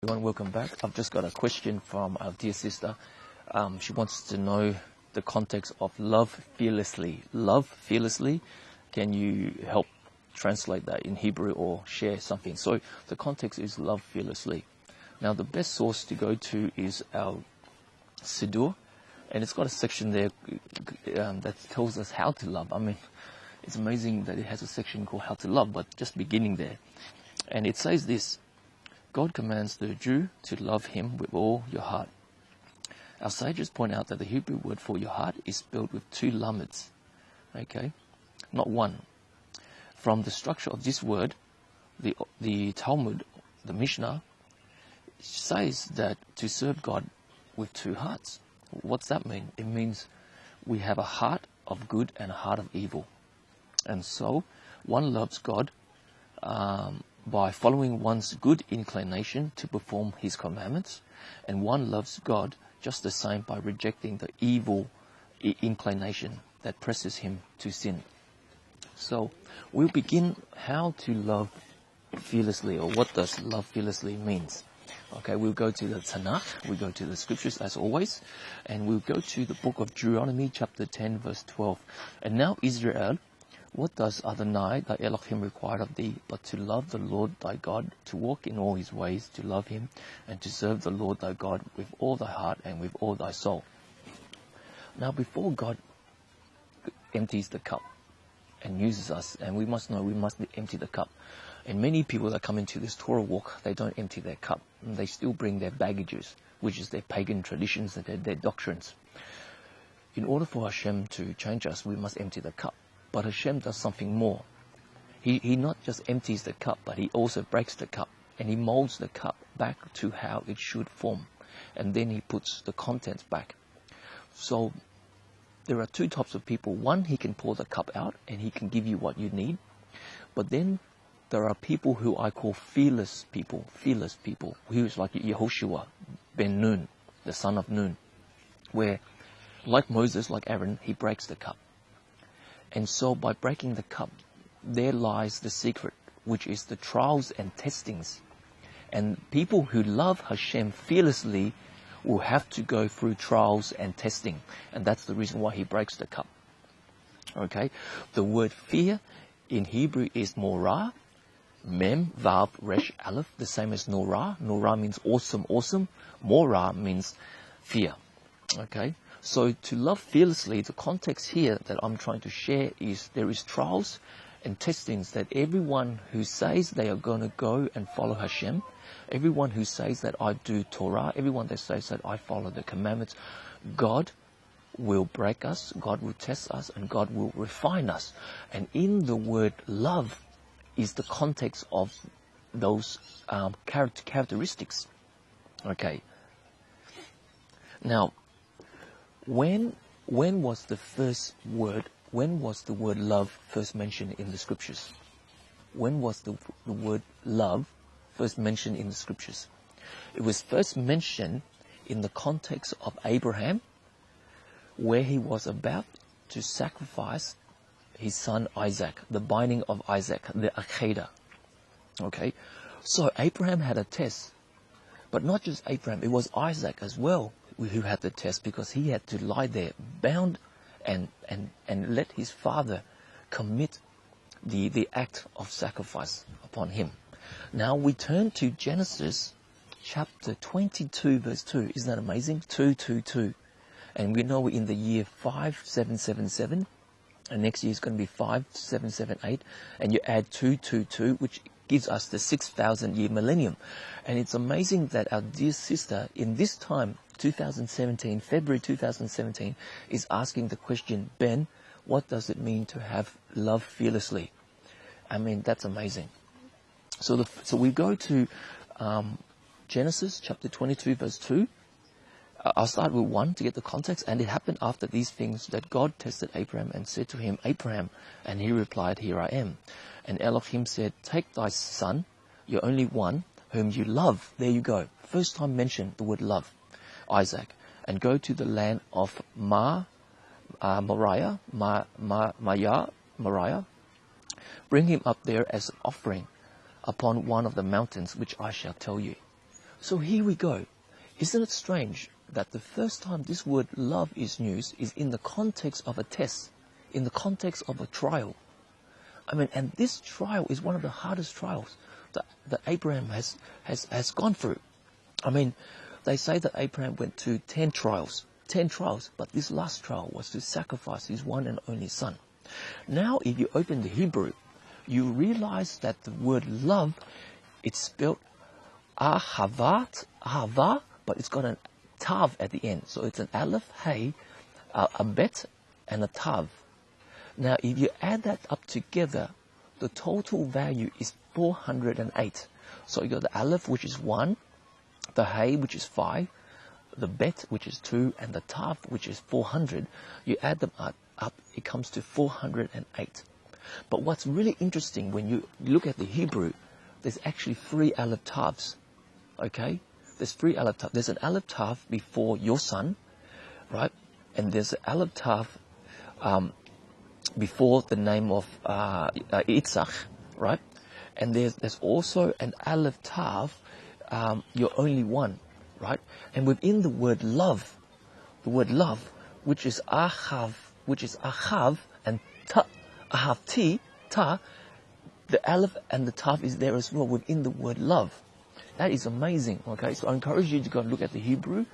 Everyone, welcome back. I've just got a question from our dear sister. She wants to know the context of love fearlessly. Love fearlessly. Can you help translate that in Hebrew or share something? So the context is love fearlessly. Now the best source to go to is our Siddur, and it's got a section there that tells us how to love. I mean, it's amazing that it has a section called how to love, but just beginning there. And it says this: God commands the Jew to love him with all your heart. Our sages point out that the Hebrew word for your heart is spelled with two lameds, okay, not one. From the structure of this word, the Talmud, the Mishnah, says that to serve God with two hearts. What's that mean? It means we have a heart of good and a heart of evil. And so one loves God by following one's good inclination to perform his commandments, and one loves God just the same by rejecting the evil inclination that presses him to sin. So we'll begin how to love fearlessly, or what does love fearlessly means. Okay, we'll go to the Tanakh, we'll go to the scriptures as always, and we'll go to the book of Deuteronomy chapter 10 verse 12. And now Israel, what does Adonai thy Elohim require of thee, but to love the Lord thy God, to walk in all his ways, to love him, and to serve the Lord thy God with all thy heart and with all thy soul. Now before God empties the cup and uses us, and we must know we must empty the cup. And many people that come into this Torah walk, they don't empty their cup. And they still bring their baggages, which is their pagan traditions and their doctrines. In order for Hashem to change us, we must empty the cup. But Hashem does something more. He not just empties the cup, but he also breaks the cup, and he molds the cup back to how it should form. And then he puts the contents back. So there are two types of people. One, he can pour the cup out and he can give you what you need. But then there are people who I call fearless people, who is like Yehoshua ben Nun, the son of Nun, where like Moses, like Aaron, he breaks the cup. And so by breaking the cup, there lies the secret, which is the trials and testings. And people who love Hashem fearlessly will have to go through trials and testing. And that's the reason why he breaks the cup. Okay? The word fear in Hebrew is morah, mem, vav, resh, aleph, the same as norah. Norah means awesome, awesome. Morah means fear. Okay? So to love fearlessly, the context here that I'm trying to share is there is trials and testings that everyone who says they are going to go and follow Hashem, everyone who says that I do Torah, everyone that says that I follow the commandments, God will break us, God will test us, and God will refine us. And in the word love is the context of those characteristics. Okay. Now, when was the word love first mentioned in the scriptures? When was the word love first mentioned in the scriptures? It was first mentioned in the context of Abraham, where he was about to sacrifice his son Isaac, the binding of Isaac, the haKodesh. Okay, so Abraham had a test, but not just Abraham, it was Isaac as well who had the test, because he had to lie there bound and let his father commit the act of sacrifice upon him. Now we turn to Genesis chapter 22 verse 2. Isn't that amazing? 222. And we know we're in the year 5777, and next year is going to be 5778, and you add 222, which gives us the 6,000 year millennium. And it's amazing that our dear sister in this time, 2017, February 2017, is asking the question, Ben, what does it mean to have love fearlessly? I mean, that's amazing. So we go to Genesis chapter 22 verse 2. I'll start with 1 to get the context. And it happened after these things that God tested Abraham and said to him, Abraham, and he replied, Here I am. And Elohim said, Take thy son, your only one, whom you love. There you go. First time mentioned the word love, Isaac. And go to the land of Moriah. Bring him up there as an offering upon one of the mountains which I shall tell you. So here we go. Isn't it strange that the first time this word love is used is in the context of a test, in the context of a trial? I mean, and this trial is one of the hardest trials that Abraham has gone through. I mean, they say that Abraham went to 10 trials, but this last trial was to sacrifice his one and only son. Now, if you open the Hebrew, you realize that the word love, it's spelled ahava, but it's got an tav at the end. So it's an aleph, hey, a bet, and a tav. Now, if you add that up together, the total value is 408. So you got the aleph, which is 1, the hey, which is 5, the bet, which is 2, and the tav, which is 400. You add them up, it comes to 408. But what's really interesting when you look at the Hebrew, there's actually 3 aleph tavs. Okay? There's 3 aleph tavs. There's an aleph tav before your son, right? And there's an aleph tav before the name of Yitzhak, right? And there's also an aleph tav, you're only one, right? And within the word love, which is ahav, and ta, the aleph and the tav is there as well within the word love. That is amazing, okay? So I encourage you to go and look at the Hebrew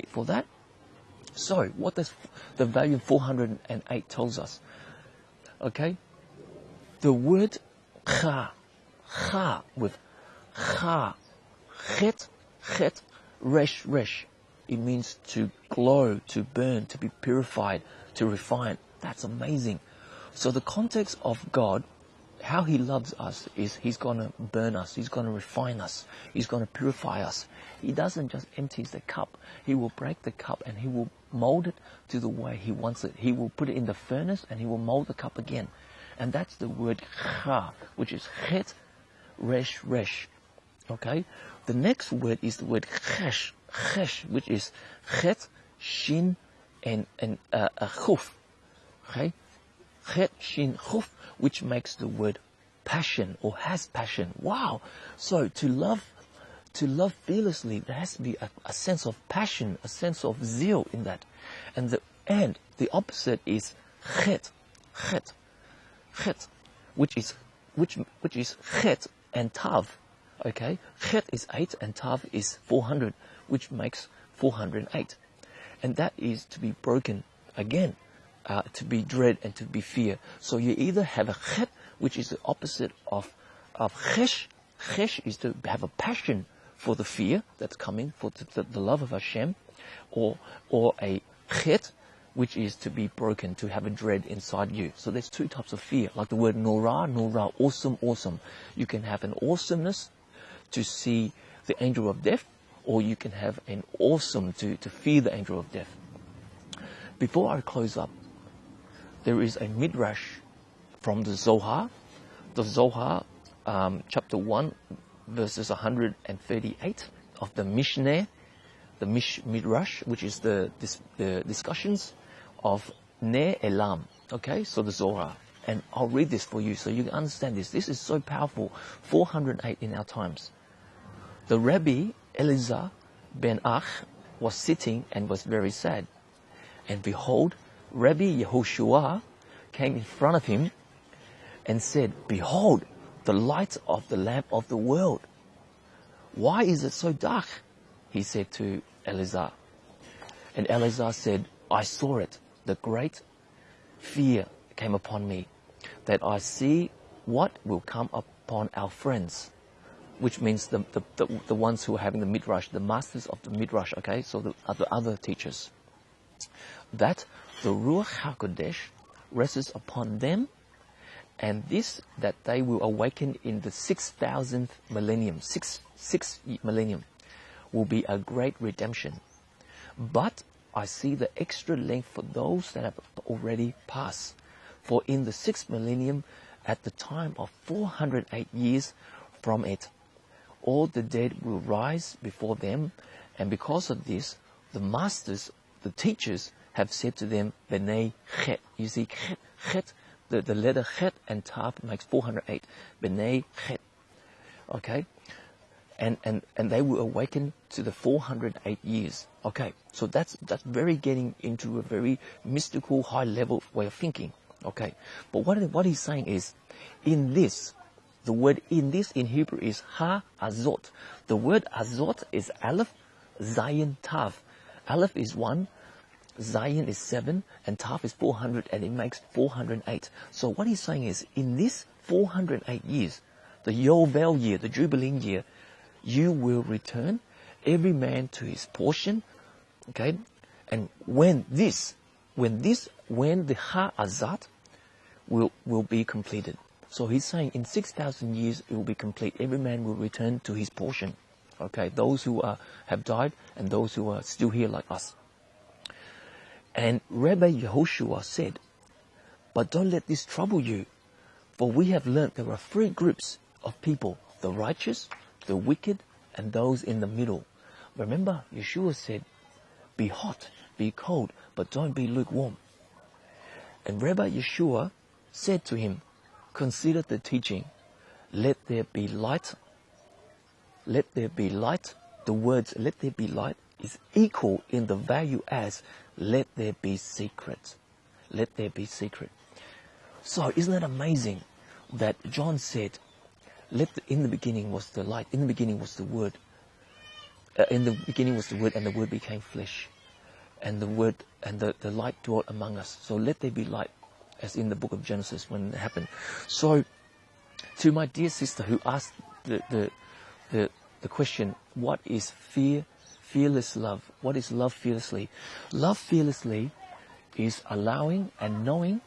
for that. So, what does the value of 408 tells us? Okay? The word cha with cha, chet, resh, it means to glow, to burn, to be purified, to refine. That's amazing. So the context of God, how He loves us, is He's going to burn us, He's going to refine us, He's going to purify us. He doesn't just empty the cup. He will break the cup and He will mold it to the way He wants it. He will put it in the furnace and He will mold the cup again. And that's the word cha, which is chet, resh. Okay? The next word is the word chesh, which is chet, shin, and chuf. Okay? Chet, shin, chuf, which makes the word passion or has passion. Wow! So to love fearlessly, there has to be a sense of passion, a sense of zeal in that. And the opposite is chet, which is chet and tav. Okay, chet is 8 and tav is 400, which makes 408. And that is to be broken again, to be dread and to be fear. So you either have a chet, which is the opposite of chesh. Chesh is to have a passion for the fear that's coming, for the love of Hashem, or a chet, which is to be broken, to have a dread inside you. So there's 2 types of fear, like the word norah, awesome. You can have an awesomeness to see the angel of death, or you can have an awesome to fear the angel of death. Before I close up, there is a midrash from the Zohar. The Zohar, chapter 1, verses 138 of the Mishnah, the midrash, which is the discussions of Ne Elam. Okay, so the Zohar. And I'll read this for you so you can understand this. This is so powerful. 408 in our times. The Rebbe Elazar ben Arach was sitting and was very sad. And behold, Rebbe Yehoshua came in front of him and said, "Behold, the light of the lamp of the world. Why is it so dark?" He said to Elazar. And Elazar said, "I saw it. The great fear came upon me, that I see what will come upon our friends," which means the ones who are having the midrash, the masters of the midrash, okay, so the other teachers, that the Ruach haKodesh rests upon them, and this, that they will awaken in the 6,000th millennium, six millennium, will be a great redemption. But I see the extra length for those that have already passed. For in the 6th millennium, at the time of 408 years from it, all the dead will rise before them, and because of this, the masters, the teachers, have said to them, B'nai Chet. You see, Chet, the letter Chet and Tav makes 408. B'nai Chet. Okay? and they will awaken to the 408 years. Okay, so that's very getting into a very mystical, high level way of thinking. Okay, but what he's saying is, in this, the word in this in Hebrew is ha-azot. The word azot is aleph, zayin, tav. Aleph is 1, zayin is 7, and tav is 400, and it makes 408. So what he's saying is, in this 408 years, the Yovel year, the Jubilee year, you will return every man to his portion. Okay, and when the ha-azat will be completed. So he's saying in 6,000 years it will be complete. Every man will return to his portion. Okay, those who have died and those who are still here like us. And Rebbe Yehoshua said, but don't let this trouble you, for we have learnt there are 3 groups of people, the righteous, the wicked, and those in the middle. Remember, Yeshua said, be hot, be cold, but don't be lukewarm. And Rebbe Yehoshua said to him, consider the teaching. Let there be light. Let there be light. The words let there be light is equal in the value as let there be secret. Let there be secret. So isn't that amazing that John said, in the beginning was the light, in the beginning was the word. In the beginning was the word, and the word became flesh. And the word and the light dwelt among us. So let there be light, as in the book of Genesis when it happened. So to my dear sister who asked the question, what is fearless love? What is love fearlessly? Love fearlessly is allowing and knowing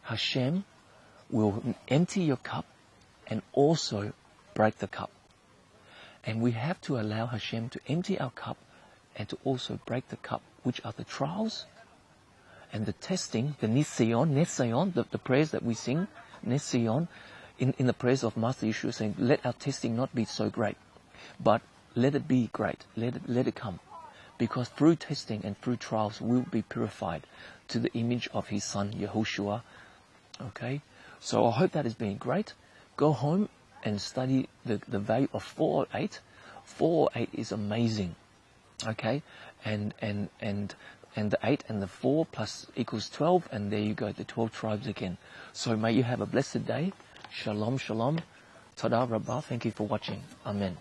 Hashem will empty your cup and also break the cup. And we have to allow Hashem to empty our cup and to also break the cup, which are the trials and the testing, the Nesion, the prayers that we sing, Nesion, in the prayers of Master Yeshua, saying, let our testing not be so great, but let it be great, let it come. Because through testing and through trials, we'll be purified to the image of His Son, Yehoshua. Okay? So I hope that has been great. Go home and study the value of 408. 408 is amazing. Okay? And the 8 and the 4 plus equals 12, and there you go, the 12 tribes again. So may you have a blessed day. Shalom, shalom. Toda Rabbah. Thank you for watching. Amen.